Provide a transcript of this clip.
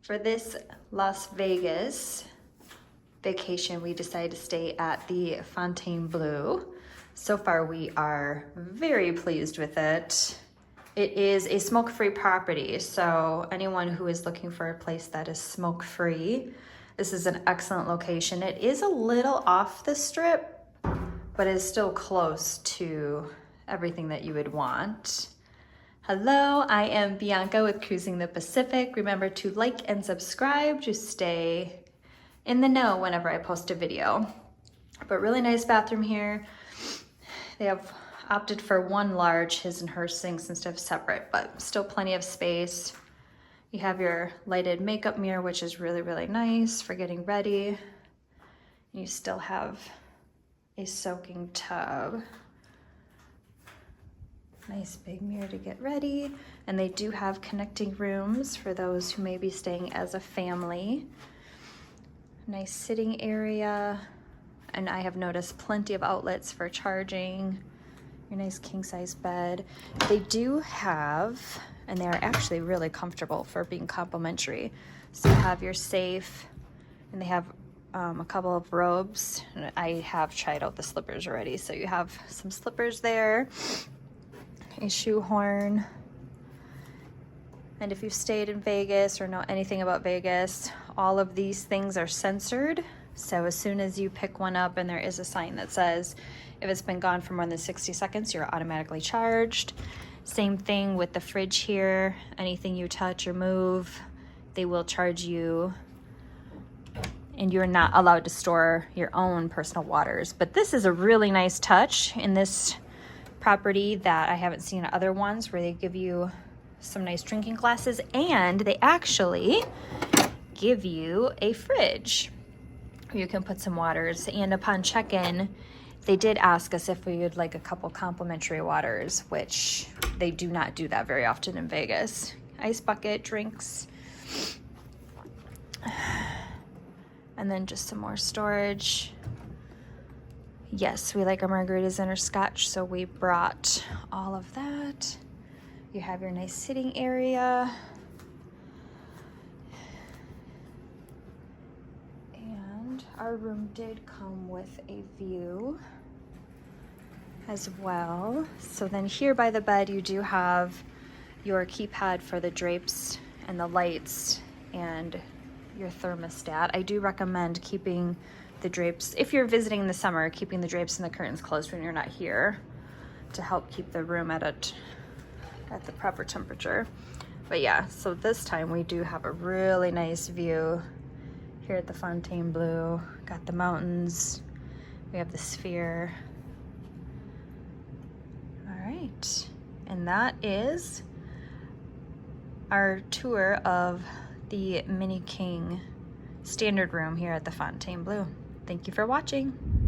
For this Las Vegas vacation, we decided to stay at the Fontainebleau. So far, we are very pleased with it. It is a smoke-free property, so anyone who is looking for a place that is smoke-free, this is an excellent location. It is a little off the strip, but is still close to everything that you would want. Hello, I am Bianca with Cruising the Pacific. Remember to like and subscribe to stay in the know whenever I post a video. But really nice bathroom here. They have opted for one large his and her sinks instead of separate, but still plenty of space. You have your lighted makeup mirror, which is really, really nice for getting ready. You still have a soaking tub. Nice big mirror to get ready. And they do have connecting rooms for those who may be staying as a family. Nice sitting area. And I have noticed plenty of outlets for charging. Your nice king size bed. They do have, and they are actually really comfortable for being complimentary. So you have your safe, and they have a couple of robes. And I have tried out the slippers already. So you have some slippers there. A shoehorn. And if you've stayed in Vegas or know anything about Vegas, all of these things are censored. So as soon as you pick one up and there is a sign that says if it's been gone for more than 60 seconds, you're automatically charged. Same thing with the fridge here. Anything you touch or move, they will charge you. And you're not allowed to store your own personal waters. But this is a really nice touch in this property that I haven't seen at other ones, where they give you some nice drinking glasses, and they actually give you a fridge where you can put some waters. And upon check-in, they did ask us if we would like a couple complimentary waters, which they do not do that very often in Vegas. Ice bucket, drinks, and then just some more storage. Yes, we like our margaritas and our scotch, so we brought all of that. You have your nice sitting area. And our room did come with a view as well. So then here by the bed, you do have your keypad for the drapes and the lights and your thermostat. I do recommend keeping the drapes, if you're visiting in the summer, keeping the drapes and the curtains closed when you're not here to help keep the room at the proper temperature. But yeah, so this time we do have a really nice view here at the Fontainebleau. Got the mountains, we have the sphere. All right, and that is our tour of the Mini King standard room here at the Fontainebleau. Thank you for watching.